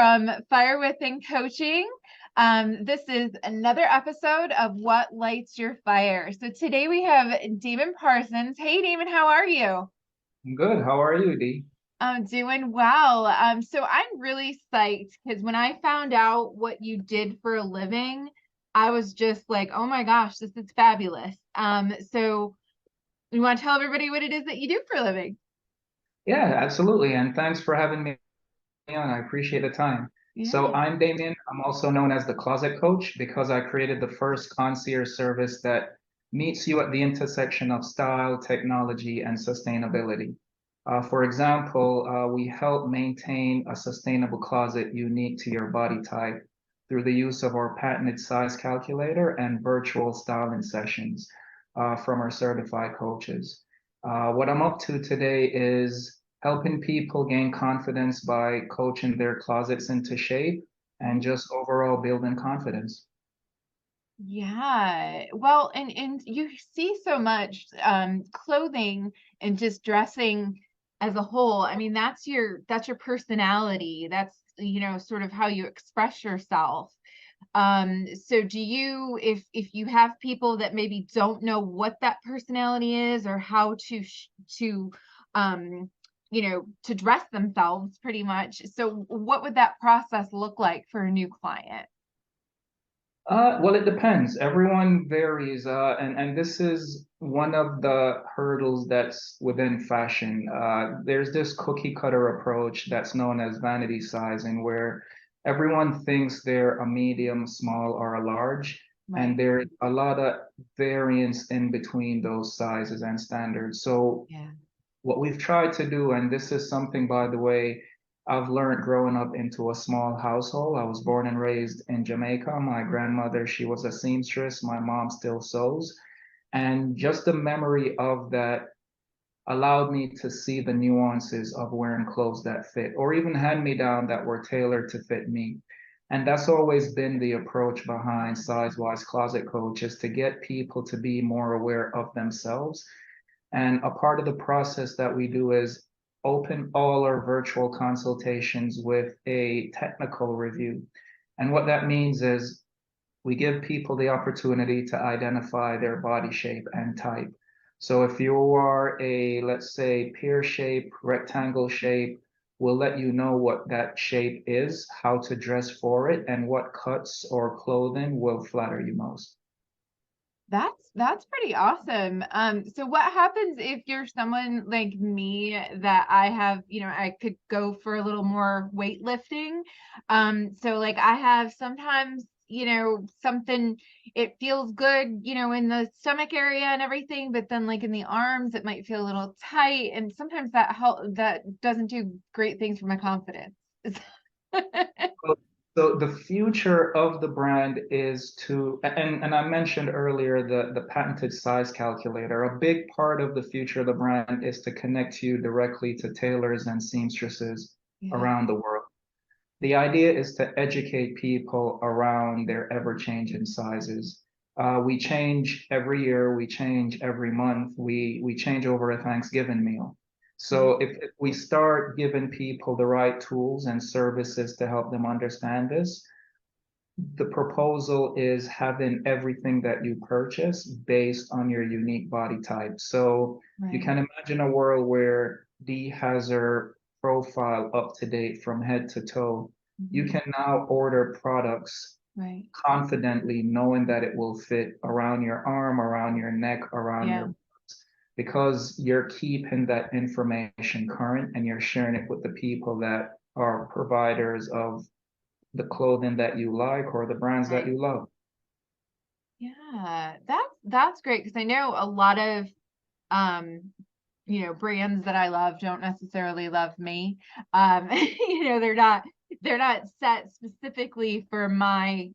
from Fire Within Coaching. This is another episode of What Lights Your Fire. So today we have Damion Parsons. Hey, Damon, how are you? Good. How are you, Dee? I'm doing well. So I'm really psyched because when I found out what you did for a living, I was just like, oh my gosh, this is fabulous. So you want to tell everybody what it is that you do for a living? Yeah, absolutely. And thanks for having me on. I appreciate the time. So Yeah. I'm Damien. I'm also known as the Closet Coach because I created the first concierge service that meets you at the intersection of style, technology, and sustainability. For example, we help maintain a sustainable closet unique to your body type through the use of our patented size calculator and virtual styling sessions from our certified coaches. What I'm up to today is helping people gain confidence by coaching their closets into shape and just overall building confidence. Yeah. Well, and you see so much clothing and just dressing as a whole. I mean, that's your personality. That's, sort of how you express yourself. So do you, if you have people that maybe don't know what that personality is or how um to dress themselves pretty much. So what would that process look like for a new client? Well, it depends. Everyone varies, and this is one of the hurdles that's within fashion. There's this cookie cutter approach that's known as vanity sizing, where everyone thinks they're a medium, small, or a large, and Right. there's a lot of variance in between those sizes and standards. So Yeah. what we've tried to do, and this is something, by the way, I've learned growing up into a small household. I was born and raised in Jamaica. My grandmother, she was a seamstress. My mom still sews. And just the memory of that allowed me to see the nuances of wearing clothes that fit, or even hand me down that were tailored to fit me. And that's always been the approach behind Size Wise Closet Coach is to get people to be more aware of themselves and a part of the process that we do is open all our virtual consultations with a technical review. And what that means is we give people the opportunity to identify their body shape and type. So if you are let's say, pear shape, rectangle shape, we'll let you know what that shape is, how to dress for it, and what cuts or clothing will flatter you most. That's pretty awesome. So what happens if you're someone like me that I have, I could go for a little more weightlifting. So like I have sometimes, something it feels good, in the stomach area and everything, but then like in the arms it might feel a little tight, and sometimes that doesn't do great things for my confidence. So so the future of the brand is and I mentioned earlier the patented size calculator. A big part of the future of the brand is to connect you directly to tailors and seamstresses Yeah. around the world. The idea is to educate people around their ever-changing sizes. We change every year, we change every month, we change over a Thanksgiving meal. Right. So if we start giving people the right tools and services to help them understand this, the proposal is having everything that you purchase based on your unique body type. So you Right. can imagine a world where Dee has her profile up to date from head to toe. You Mhm. can now order products Right. confidently, knowing that it will fit around your arm, around your neck, around Yeah. your, because you're keeping that information current and you're sharing it with the people that are providers of the clothing that you like or the brands that Right. you love. Yeah, that's great because I know a lot of um brands that I love don't necessarily love me. They're not set specifically for my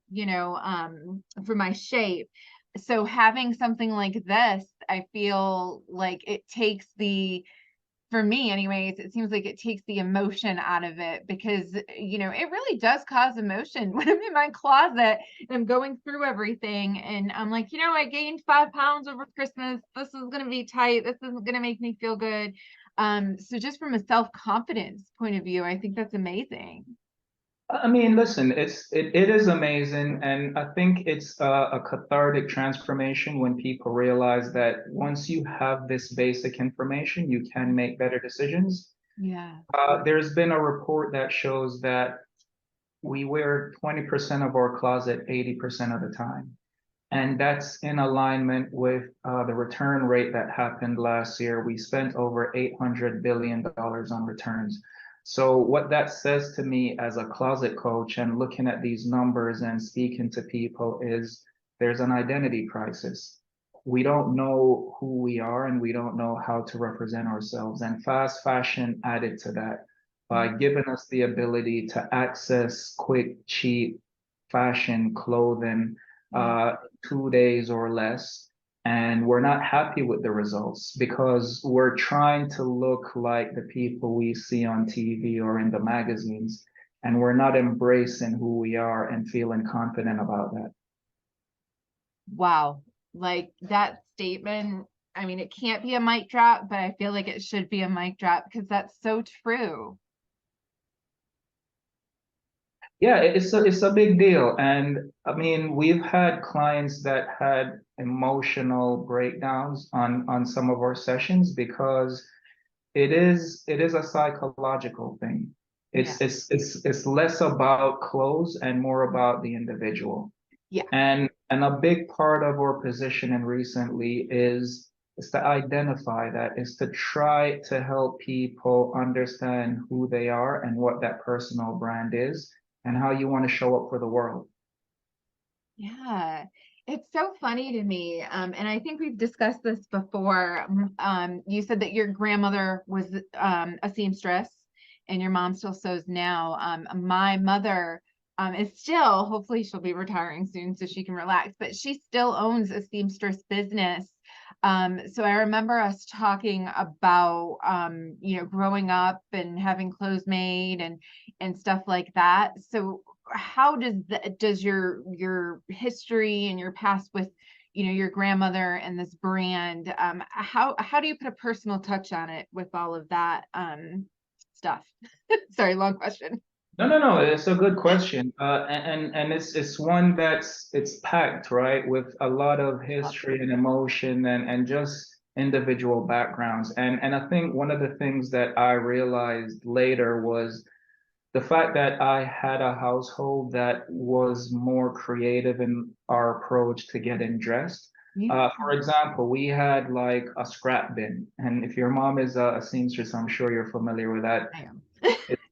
shape. So having something like this, I feel like it takes the for me anyways, it seems like it takes the emotion out of it because it really does cause emotion when I'm in my closet and I'm going through everything and I'm like, I gained 5 pounds over Christmas. This is going to be tight. This isn't going to make me feel good. So just from a self-confidence point of view, I think that's amazing. I mean, listen, it is amazing, and I think it's a cathartic transformation when people realize that once you have this basic information, you can make better decisions. Yeah. There's been a report that shows that we wear 20% of our closet 80% of the time. And that's in alignment with the return rate that happened last year. We spent over $800 billion on returns. So, what that says to me as a closet coach and looking at these numbers and speaking to people is there's an identity crisis. We don't know who we are and we don't know how to represent ourselves. And fast fashion added to that by giving us the ability to access quick, cheap fashion, clothing, Yeah. 2 days or less. And we're not happy with the results because we're trying to look like the people we see on TV or in the magazines. And we're not embracing who we are and feeling confident about that. Wow. Like that statement, I mean, it can't be a mic drop, but I feel like it should be a mic drop because that's so true. Yeah, it's a big deal. And I mean, we've had clients that had emotional breakdowns on some of our sessions because it is a psychological thing. Yeah. It's less about clothes and more about the individual. Yeah. And a big part of our positioning recently is to identify that, is to try to help people understand who they are and what that personal brand is and how you want to show up for the world. Yeah. It's so funny to me. And I think we've discussed this before. You said that your grandmother was a seamstress and your mom still sews now. My mother is still, hopefully she'll be retiring soon so she can relax, but she still owns a seamstress business. So I remember us talking about, growing up and having clothes made and stuff like that. So how does your history and your past with your grandmother and this brand, how do you put a personal touch on it with all of that stuff? Sorry, long question. No, no, no. It's a good question, and it's one it's packed, right, with a lot of Love history and emotion and just individual backgrounds. And I think one of the things that I realized later was the fact that I had a household that was more creative in our approach to getting dressed. yeah, For example, we had like a scrap bin, and if your mom is a seamstress, I'm sure you're familiar with that. I am.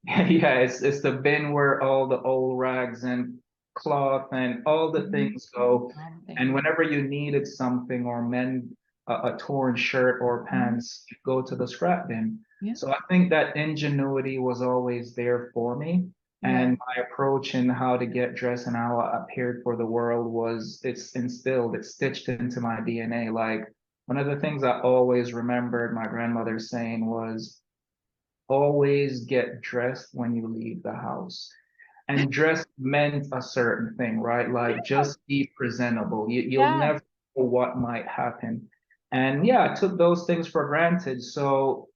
Yeah, it's the bin where all the old rags and cloth and all the Mhm. things go. All the And things. whenever you needed something or mend a torn shirt or Mhm. pants, you go to the scrap bin. Yeah, So I think that ingenuity was always there for me. yeah, And my approach in how to get dressed and how I appeared for the world it's instilled, it's stitched into my DNA. Like one of the things I always remembered my grandmother saying was, always get dressed when you leave the house. And dress meant a certain thing, right? Like just be presentable. You'll yeah, never know what might happen. And yeah, I took those things for granted. So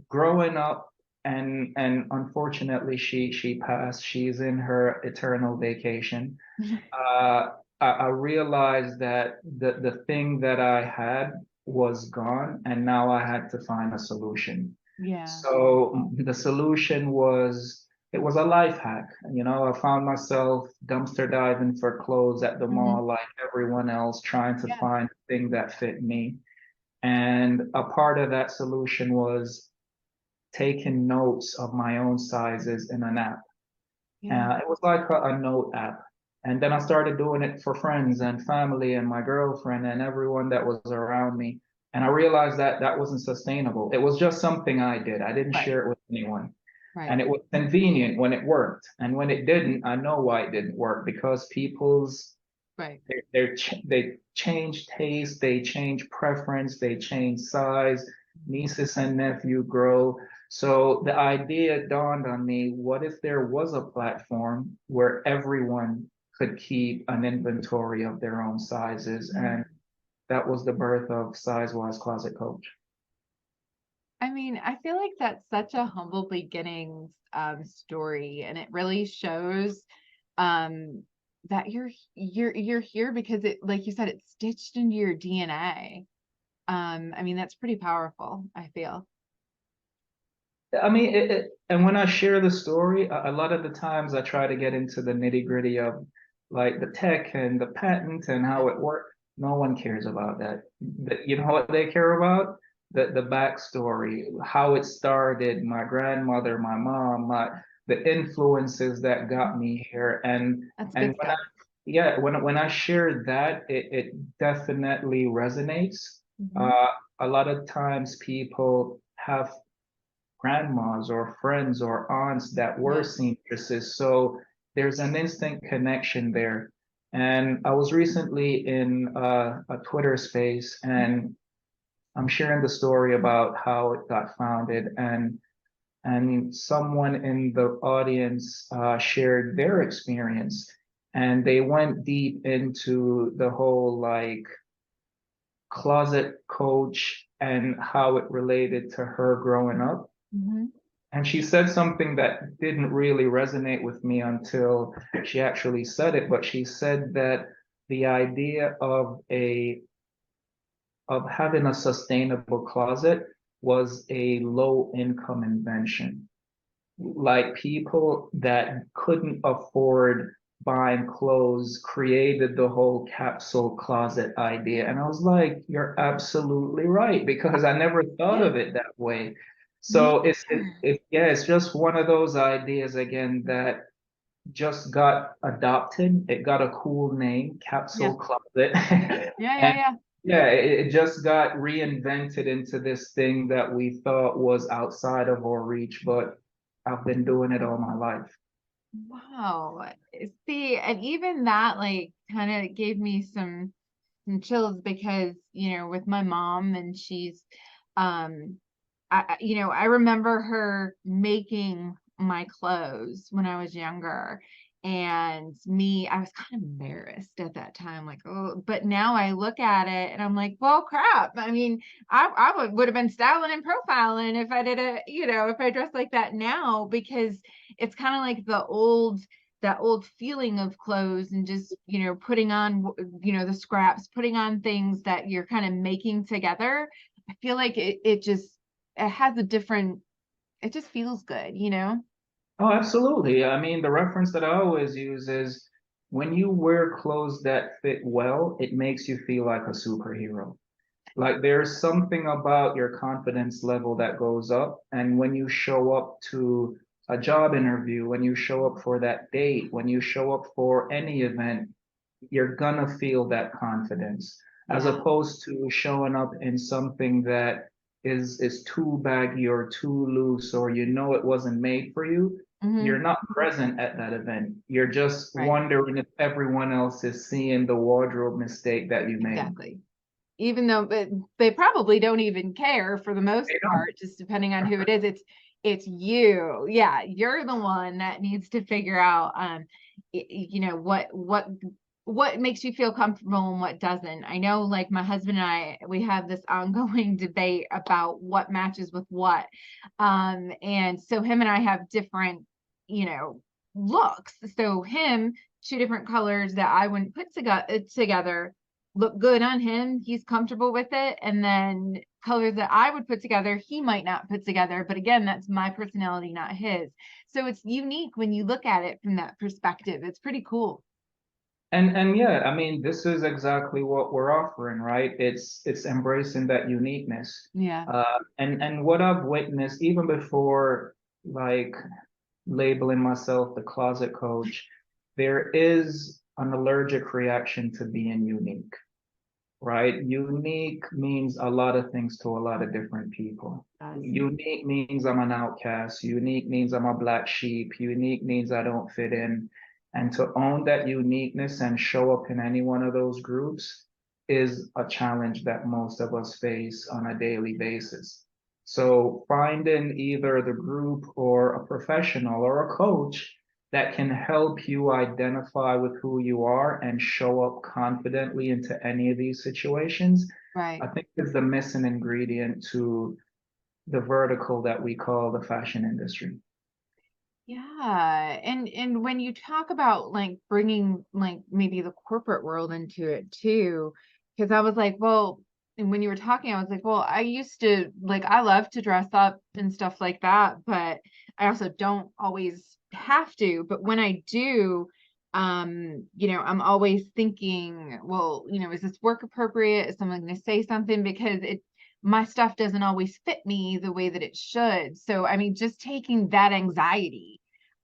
growing up and unfortunately she passed. She's in her eternal vacation. Uh, I realized that the thing that I had was gone, and now I had to find a solution. yeah, So the solution was it was a life hack. You know, I found myself dumpster diving for clothes at the mhm, mall like everyone else, trying to yeah, find a thing that fit me. And a part of that solution was taking notes of my own sizes in an app. yeah, It was like a note app. And then I started doing it for friends and family and my girlfriend and everyone that was around me. And I realized that that wasn't sustainable. It was just something I did. I didn't right, share it with anyone. And right, it was convenient when it worked. And when it didn't, I know why it didn't work because people's right. they change taste, they change preference, they change size. Nieces and nephew grow. So the idea dawned on me, what if there was a platform where everyone could keep an inventory of their own sizes? Mm. And that was the birth of Sizewise Closet Coach. I mean, I feel like that's such a humble beginnings story, and it really shows um that you're here because it, like you said, it's stitched into your DNA. I mean, that's pretty powerful, I feel. I mean, and when I share the story, a lot of the times I try to get into the nitty gritty of like the tech and the patent and Yeah. how it works. No one cares about that. You know what they care about? The backstory, how it started, my grandmother, my mom, the influences that got me here. That's And good when I stuff. yeah, when I share that, it definitely resonates. Hmm. Uh, a lot of times people have grandmas or friends or aunts that were Yeah. seamstresses. So there's an instant connection there. And I was recently in a Twitter space and I'm sharing the story about how it got founded and someone in the audience shared their experience and they went deep into the whole like closet coach and how it related to her growing up. Hmm. And she said something that didn't really resonate with me until she actually said it, but she said that the idea of having a sustainable closet was a low income invention. Like people that couldn't afford buying clothes created the whole capsule closet idea. And I was like, you're absolutely right, because I never thought Yeah. of it that way. Me So either. yeah, it's just one of those ideas again that just got adopted. It got a cool name, Yeah. capsule closet. Yeah. Yeah. And Yeah. yeah, it just got reinvented into this thing that we thought was outside of our reach, but I've been doing it all my life. Wow. See, and even that like kind of gave me some chills because, with my mom, and she's um I remember her making my clothes when I was younger. And I was kind of embarrassed at that time, like, oh, but now I look at it and I'm like, well, crap. I mean, I would have been styling and profiling if I did if I dressed like that now, because it's kind of like that old feeling of clothes, and just, putting on, the scraps, putting on things that you're kind of making together. I feel like it has a different, it just feels good. Oh, absolutely. I mean, the reference that I always use is when you wear clothes that fit well, it makes you feel like a superhero. Like there's something about your confidence level that goes up. And when you show up to a job interview, when you show up for that date, when you show up for any event, you're gonna feel that confidence as Yeah. opposed to showing up in something that is too baggy or too loose or you know it wasn't made for you. You're Hmm. not present at that event. You're just Right. wondering if everyone else is seeing the wardrobe mistake that you made. Exactly. Even though, but they probably don't even care for the most They don't. part, just depending on who it is. It's you. Yeah, you're the one that needs to figure out, what makes you feel comfortable and what doesn't. I know, like, my husband and I, we have this ongoing debate about what matches with what. And so him and I have different, you know, looks. So him, two different colors that I wouldn't put together look good on him. He's comfortable with it. And then colors that I would put together, he might not put together. But again, that's my personality, not his. So it's unique when you look at it from that perspective. It's pretty cool. And yeah, I mean, this is exactly what we're offering, right? It's embracing that uniqueness. Yeah. And what I've witnessed even before, like labeling myself the closet coach, there is an allergic reaction to being unique, right? Unique means a lot of things to a lot of different people. Does. Unique means I'm an outcast. Unique means I'm a black sheep. Unique means I don't fit in. And to own that uniqueness and show up in any one of those groups is a challenge that most of us face on a daily basis. So finding either the group or a professional or a coach that can help you identify with who you are and show up confidently into any of these situations, I Right. think is the missing ingredient to the vertical that we call the fashion industry. Yeah, and when you talk about like bringing like maybe the corporate world into it too, because I was like, well, and when you were talking, I was like, well, I used to like I love to dress up and stuff like that, but I also don't always have to. But when I do, I'm always thinking, well, is this work appropriate? Is someone going to say something? Because my stuff doesn't always fit me the way that it should. So, I mean, just taking that anxiety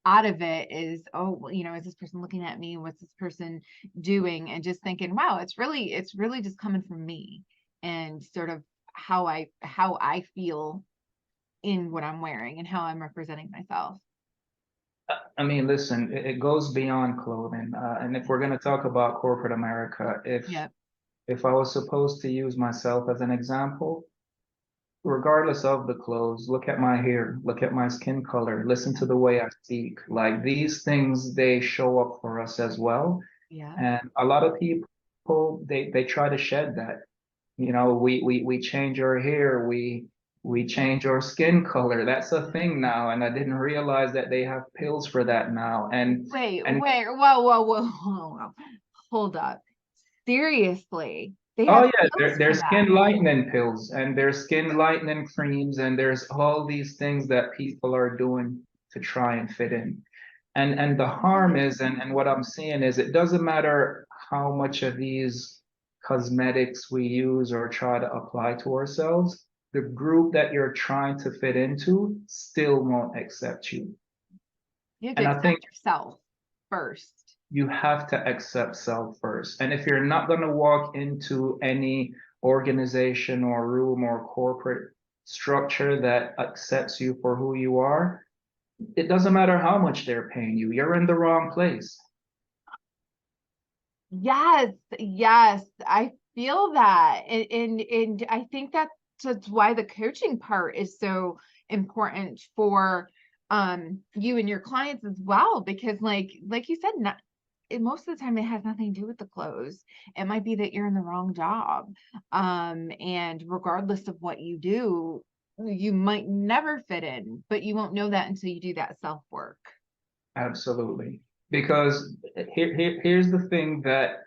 out of it is, oh, well, is this person looking at me? What's this person doing? And just thinking, wow, it's really just coming from me and sort of how I feel in what I'm wearing and how I'm representing myself. I mean, listen, it goes beyond clothing. And if we're going to talk about corporate America, Yep. if I was supposed to use myself as an example, regardless of the clothes, look at my hair, look at my skin color, listen Yeah. to the way I speak. Like these things, they show up for us as well. Yeah. And a lot of people, they try to shed that. You know, we change our hair, we change our skin color. That's a thing now, and I didn't realize that they have pills for that now. And Wait, whoa. Hold up. Seriously. They oh have yeah, pills for there's that. skin lightening pills and there's skin lightening creams and there's all these things that people are doing to try and fit in. And the harm is, and what I'm seeing is it doesn't matter how much of these cosmetics we use or try to apply to ourselves, the group that you're trying to fit into still won't accept you. You have to And I think accept yourself first. you have to accept self first. And if you're not going to walk into any organization or room or corporate structure that accepts you for who you are, it doesn't matter how much they're paying you. You're in the wrong place. Yes, yes, I feel that. And I think that's why the coaching part is so important for you and your clients as well, because like you said, not most of the time it has nothing to do with the clothes. It might be that you're in the wrong job. And regardless of what you do, you might never fit in, but you won't know that until you do that self work. Absolutely. Because here's the thing that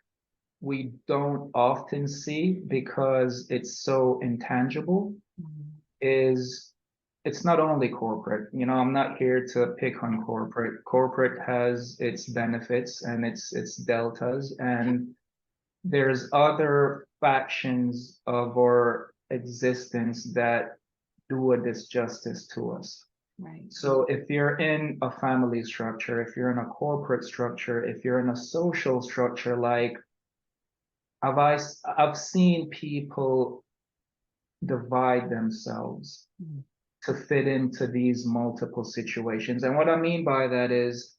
we don't often see because it's so intangible Mhm. is it's not only corporate. You know, I'm not here to pick on corporate. Corporate has its benefits and its deltas, Yep. and there's other factions of our existence that do a disjustice to us. Right. So if you're in a family structure, if you're in a corporate structure, if you're in a social structure, like I've seen people divide themselves Mhm. to fit into these multiple situations. And what I mean by that is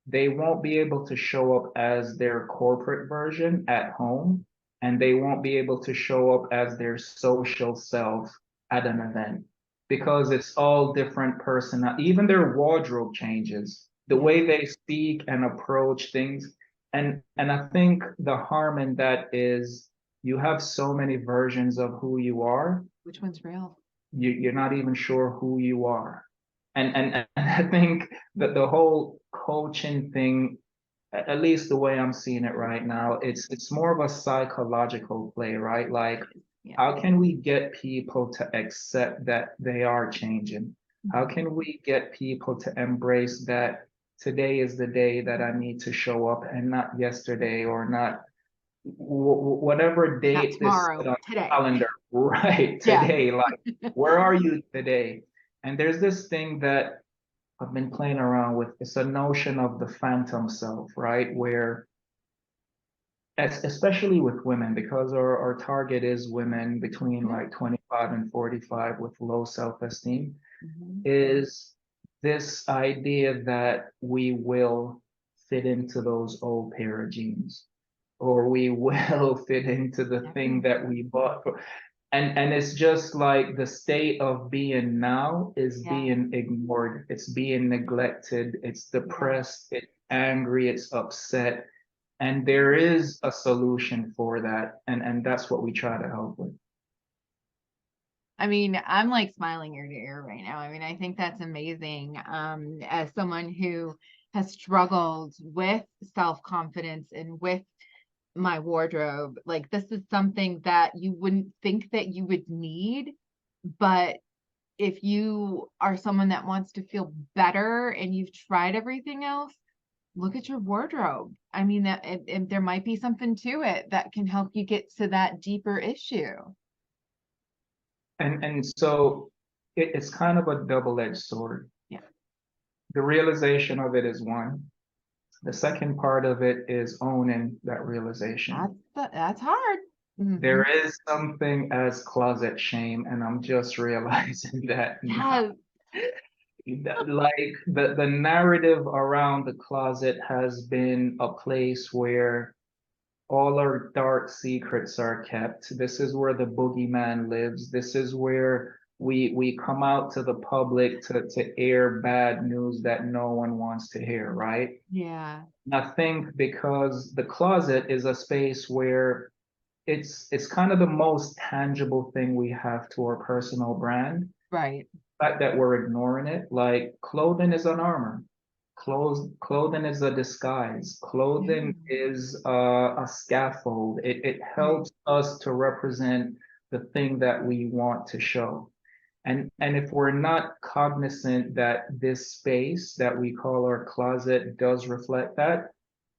they won't be able to show up as their corporate version at home, and they won't be able to show up as their social self at an event because it's all different person. Even their wardrobe changes, the Yeah. way they speak and approach things. And I think the harm in that is you have so many versions of who you are Which one's real? you're not even sure who you are. And I think that the whole coaching thing, at least the way I'm seeing it right now, it's more of a psychological play, right? Like, It is. Yeah. how can we get people to accept that they are changing? How Mhm. can we get people to embrace that today is the day that I need to show up and not yesterday or not whatever Not date is set tomorrow, on the today. calendar, right? Yeah. Today, like, where are you today? And there's this thing that I've been playing around with. It's a notion of the phantom self, right? Where, especially with women, because our target is women between Mhm. like 25 and 45 with low self-esteem, Mhm. is this idea that we will fit into those old pair of jeans or we will fit into the Never thing know. that we bought for. And it's just like the state of being now is Yeah. being ignored. It's being neglected. It's Yeah. depressed. It's angry. It's upset. And there is a solution for that. And that's what we try to help with. I mean, I'm like smiling ear to ear right now. I mean, I think that's amazing. As someone who has struggled with self-confidence and with my wardrobe, like this is something that you wouldn't think that you would need, but if you are someone that wants to feel better and you've tried everything else, look at your wardrobe. I mean, that there might be something to it that can help you get to that deeper issue. And so it's kind of a double-edged sword. Yeah, The realization of it is one. The second part of it is owning that realization. that's hard. Hmm. There is something as closet shame, and I'm just realizing that now. Yes, Like the narrative around the closet has been a place where all our dark secrets are kept. This is where the boogeyman lives. This is where we come out to the public to air bad news that no one wants to hear, right? yeah, And I think because the closet is a space where it's kind of the most tangible thing we have to our personal brand. right. Fact that we're ignoring it, like clothing is an armor. Clothing is a disguise. Yeah, Clothing is a scaffold. It right, helps us to represent the thing that we want to show. And if we're not cognizant that this space that we call our closet does reflect that,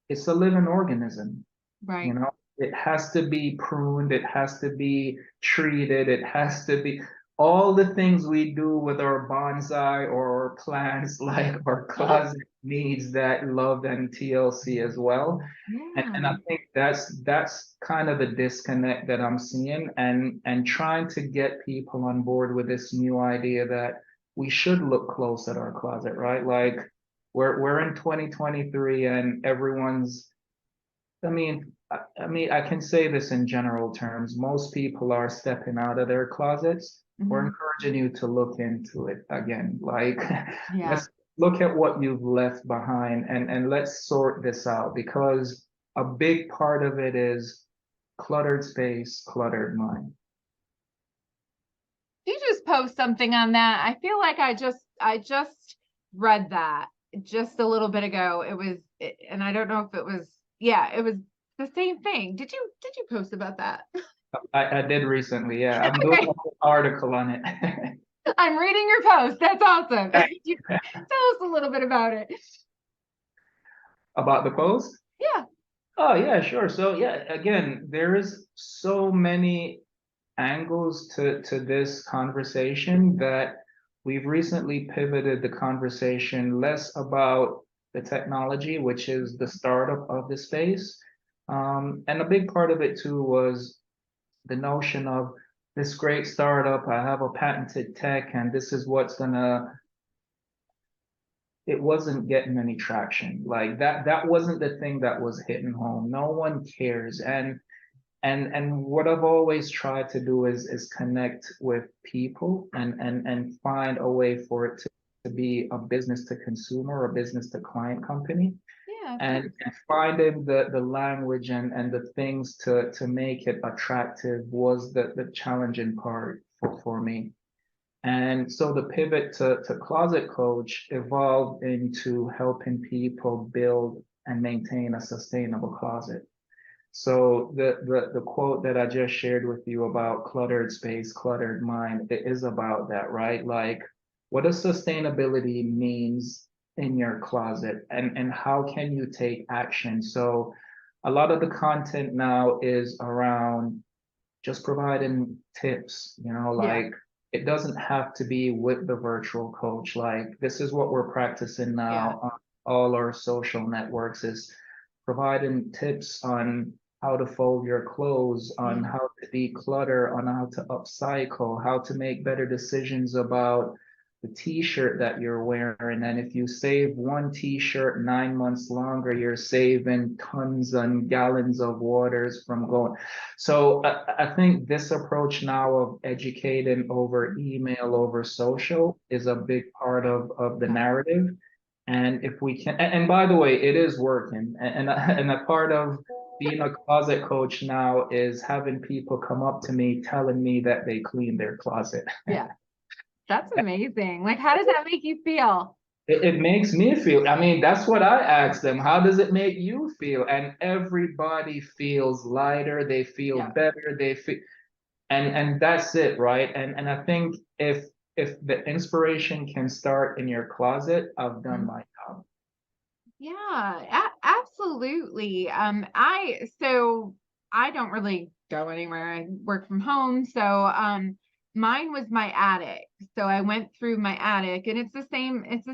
it's a living organism. You right. know, it has to be pruned, it has to be treated, it has to be all the things we do with our bonsai or our plants, like our closet needs that love and TLC as well. And I Yeah, think that's kind of the disconnect that I'm seeing and trying to get people on board with this new idea that we should look close at our closet, right? Like we're in 2023 and everyone's I mean, I can say this in general terms. Most people are stepping out of their closets. We're hmm, encouraging you to look into it again. Like, yeah. let's look at what you've left behind and let's sort this out because a big part of it is cluttered space, cluttered mind. You just post something on that. I feel like I just read that just a little bit ago. And I don't know if it was, yeah, it was the same thing. Did you post about that? I did recently, yeah. I'm doing Okay, a whole article on it. I'm reading your post. That's awesome. You tell us a little bit about it. About the post? Yeah, Oh yeah, sure. So yeah, again, there is so many angles to this conversation that we've recently pivoted the conversation less about the technology, which is the startup of the space. And a big part of it too was the notion of this great startup, I have a patented tech, and this is what's gonna, it wasn't getting any traction. Like that wasn't the thing that was hitting home. No one cares. And what I've always tried to do is connect with people and find a way for it to be a business to consumer or business to client company yeah, of and, course. and finding the language and the things to make it attractive was the challenging part for me. And so the pivot to Closet Coach evolved into helping people build and maintain a sustainable closet. So the quote that I just shared with you about cluttered space, cluttered mind, it is about that, right? Like what does sustainability means in your closet and how can you take action? So a lot of the content now is around just providing tips, Yeah, like it doesn't have to be with the virtual coach. Like this is what we're practicing yeah, now on all our social networks is providing tips on how to fold your clothes, on yeah, how to declutter, on how to upcycle, how to make better decisions about the t-shirt that you're wearing. And if you save one t-shirt 9 months longer, you're saving tons and gallons of waters from going. So I think this approach now of educating over email, over social is a big part of the yeah, narrative. And if we can, and by the way, it is working. And a part of being a closet coach now is having people come up to me telling me that they clean their closet. Yeah, that's amazing. Like, how does that make you feel? It makes me feel, I mean, that's what I asked them. How does it make you feel? And everybody feels lighter, they feel Yeah. better, they feel, and that's it, right? And I think if the inspiration can start in your closet, I've done Mhm. my job. Yeah, absolutely. So I don't really go anywhere. I work from home. So, mine was my attic. So I went through my attic and it's the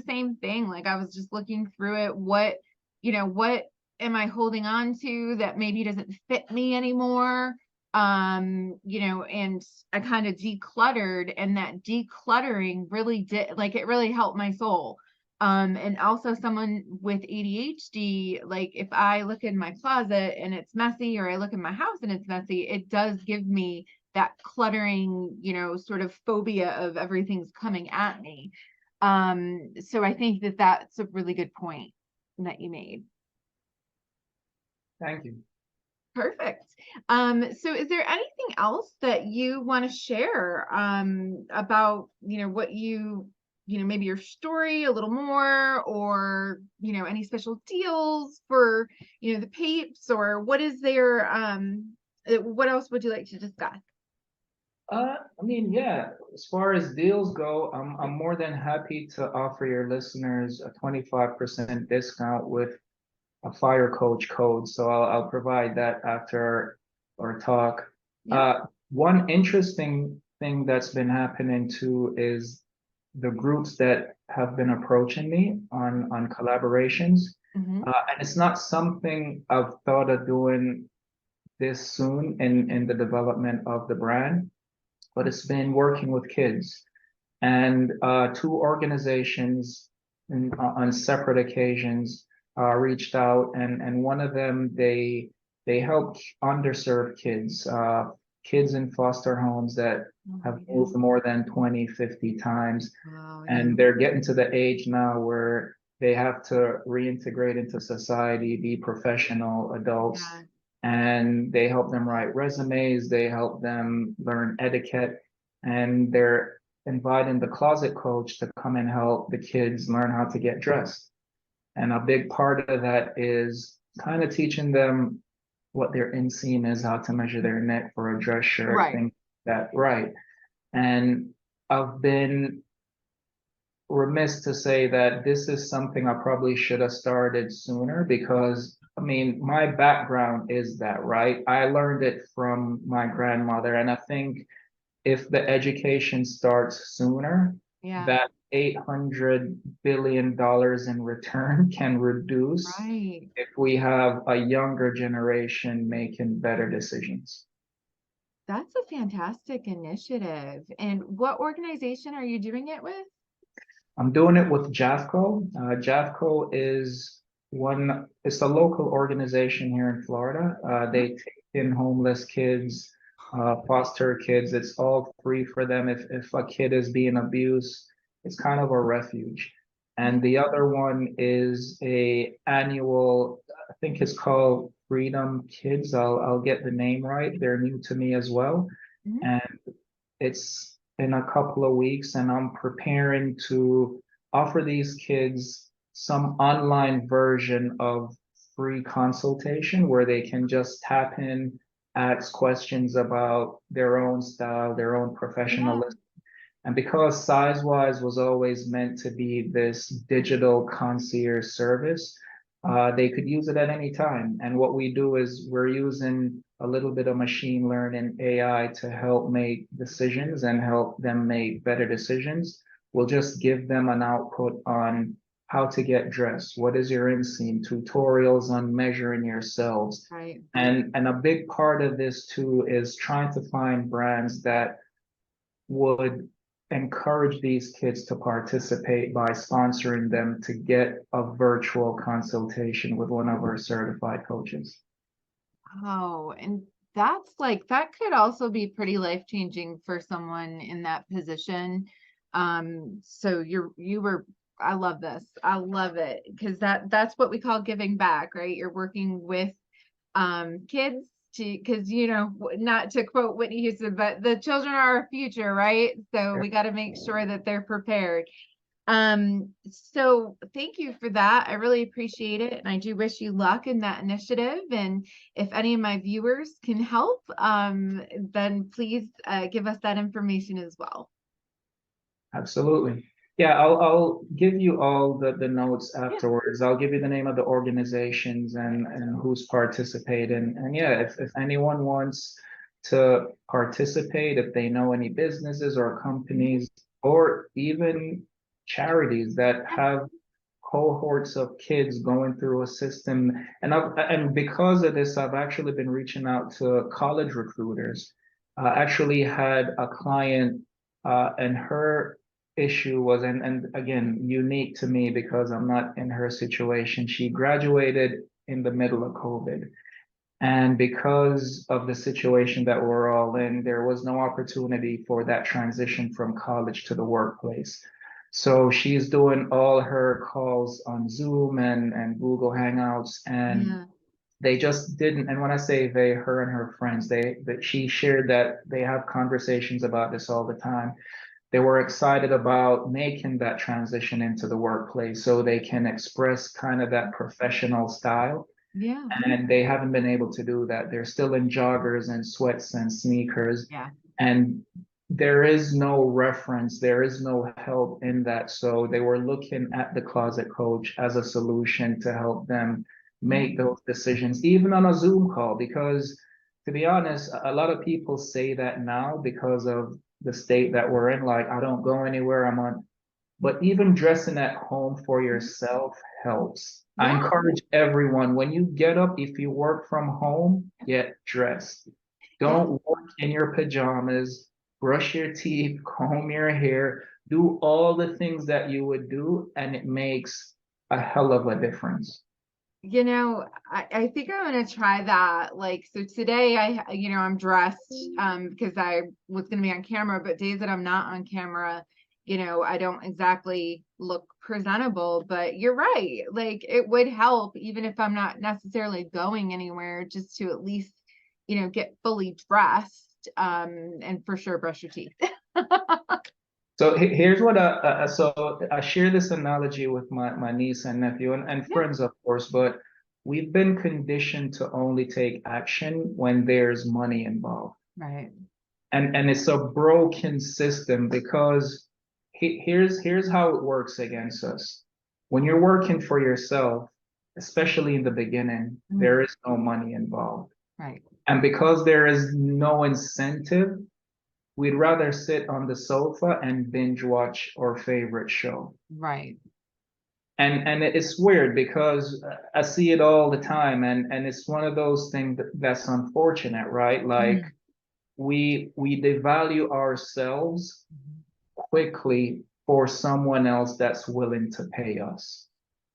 same thing. Like I was just looking through it. What am I holding on to that maybe doesn't fit me anymore? And I kind of decluttered, and that decluttering really did, like, it really helped my soul. And also someone with ADHD, like if I look in my closet and it's messy, or I look in my house and it's messy, it does give me that cluttering, sort of phobia of everything's coming at me. So I think that that's a really good point that you made. Thank you. Perfect. So is there anything else that you want to share about, what maybe your story a little more, or, any special deals for, the papes, or what is there, what else would you like to discuss? I mean, yeah, as far as deals go, I'm more than happy to offer your listeners a 25% discount with a fire coach code. So I'll provide that after our talk. Yeah. Uh, One interesting thing that's been happening too is the groups that have been approaching me on collaborations. Hmm. And it's not something I've thought of doing this soon in the development of the brand, but it's been working with kids. And two organizations on separate occasions reached out, and one of them they help underserved kids, kids in foster homes that Oh, have yeah. moved more than 20, 50 times, Wow, yeah. and they're getting to the age now where they have to reintegrate into society, be professional adults, Yeah. and they help them write resumes, they help them learn etiquette, and they're inviting the closet coach to come and help the kids learn how to get dressed. And a big part of that is kind of teaching them what their inseam is, how to measure their neck for a dress shirt, Right. things like that, right? And I've been remiss to say that this is something I probably should have started sooner because, I mean, my background is that, right? I learned it from my grandmother, and I think if the education starts sooner, Yeah. that $800 billion in return can reduce Right. if we have a younger generation making better decisions. That's a fantastic initiative. And what organization are you doing it with? I'm doing it with JAFCO. JAFCO is it's a local organization here in Florida. Huh? They take in homeless kids, foster kids. It's all free for them. If a kid is being abused, it's kind of a refuge. And Yeah. the other one is a annual, I think it's called Freedom Kids. I'll get the name right. They're new to me as well. Mhm. And it's in a couple of weeks, and I'm preparing to offer these kids some online version of free consultation where they can just tap in, ask questions about their own style, their own Yeah. professionalism. And because Sizewise was always meant to be this digital concierge service, they could use it at any time. And what we do is we're using a little bit of machine learning AI to help make decisions and help them make better decisions. We'll just give them an output on how to get dressed. What is your inseam? Tutorials on measuring yourselves. Right. And a big part of this too is trying to find brands that would encourage these kids to participate by sponsoring them to get a virtual consultation with one of our certified coaches. Oh, and that's like, that could also be pretty life-changing for someone in that position. So I love this. I love it because that's what we call giving back, right? You're working with kids to, because not to quote Whitney Houston, but the children are our future, right? So we got to make sure that they're prepared. So thank you for that. I really appreciate it. And I do wish you luck in that initiative. And if any of my viewers can help, then please give us that information as well. Absolutely. Yeah, I'll give you all the notes Yeah. afterwards. I'll give you the name of the organizations and who's participating. And yeah, if anyone wants to participate, if they know any businesses or companies or even charities that have cohorts of kids going through a system, and because of this, I've actually been reaching out to college recruiters. Actually had a client, and her issue was, and again, unique to me because I'm not in her situation. She graduated in the middle of COVID. And because of the situation that we're all in, there was no opportunity for that transition from college to the workplace. So she's doing all her calls on Zoom and Google Hangouts, and Yeah. they just didn't. And when I say they, her and her friends, that she shared that they have conversations about this all the time. They were excited about making that transition into the workplace so they can express kind of that professional style, Yeah. and they haven't been able to do that. They're still in joggers and sweats and sneakers, Yeah. and there is no reference, there is no help in that. So they were looking at the closet coach as a solution to help them Yeah. make those decisions, even on a Zoom call, because to be honest, a lot of people say that now because of the state that we're in, like, I don't go anywhere, I'm on, but even dressing at home for yourself helps. I Yeah. encourage everyone, when you get up, if you work from home, get dressed. Yeah. Don't work in your pajamas, brush your teeth, comb your hair, do all the things that you would do, and it makes a hell of a difference. I think I'm gonna try that. Like, so today I'm dressed because I was gonna be on camera, but days that I'm not on camera, I don't exactly look presentable. But you're right. Like, it would help even if I'm not necessarily going anywhere, just to at least, get fully dressed, and for sure brush your teeth. So here's what so I share this analogy with my niece and nephew and Yeah. friends, of course, but we've been conditioned to only take action when there's money involved. Right. And it's a broken system because here's how it works against us. When you're working for yourself, especially in the beginning, there Mhm. is no money involved. Right. And because there is no incentive, we'd rather sit on the sofa and binge watch our favorite show. Right. And it's weird because I see it all the time, and it's one of those things that's unfortunate, right? Like Mhm. we devalue ourselves Mhm. quickly for someone else that's willing to pay us.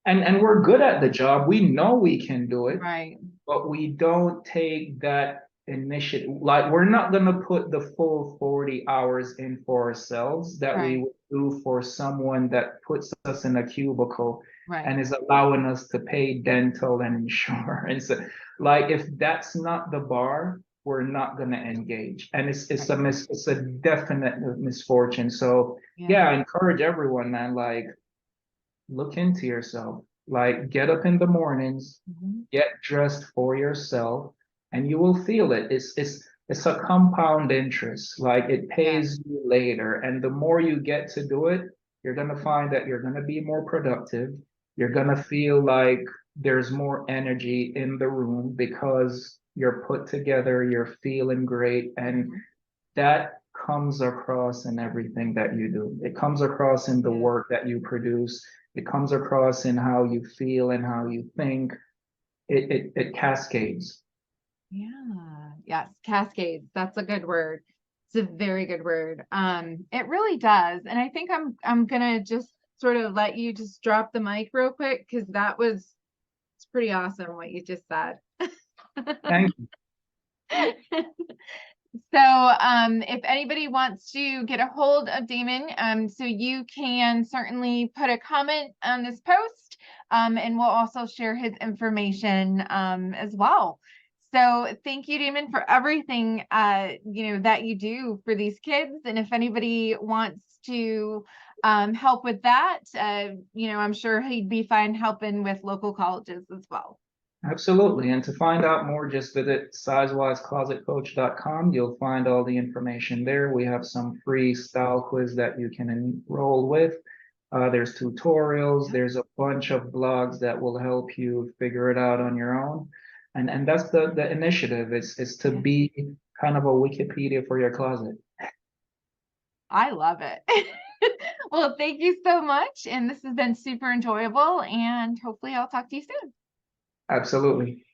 And we're good at the job. We know we can do it, Right. but we don't take that initiative. Like, we're not going to put the full 40 hours in for ourselves that we Right. would do for someone that puts us in a cubicle Right. and is allowing us to pay dental and insurance. Like, if that's not the bar, we're not going to engage. And Right. it's a definite misfortune. So Yeah. yeah, I encourage everyone, man, like, look into yourself. Like, get up in the mornings, Mhm. get dressed for yourself, and you will feel it. It's a compound interest. Like, it Yeah. pays you later. And the more you get to do it, you're gonna find that you're gonna be more productive. You're gonna feel like there's more energy in the room because you're put together, you're feeling great, and Mhm. that comes across in everything that you do. It comes across in the Yeah. work that you produce. It comes across in how you feel and how you think. It cascades. Yeah. Yes. Cascades. That's a good word. It's a very good word. It really does. And I think I'm gonna just sort of let you just drop the mic real quick because it's pretty awesome what you just said. Thank you. So, if anybody wants to get a hold of Damon, so you can certainly put a comment on this post, and we'll also share his information, as well. So thank you, Damon, for everything that you do for these kids. And if anybody wants to help with that, I'm sure he'd be fine helping with local colleges as well. Absolutely. And to find out more, just visit sizewiseclosetcoach.com. You'll find all the information there. We have some free style quiz that you can enroll with. There's tutorials, there's a bunch of blogs that will help you figure it out on your own. And that's the initiative. It's to Yeah, be kind of a Wikipedia for your closet. I love it. Well, thank you so much. And this has been super enjoyable. And hopefully I'll talk to you soon. Absolutely.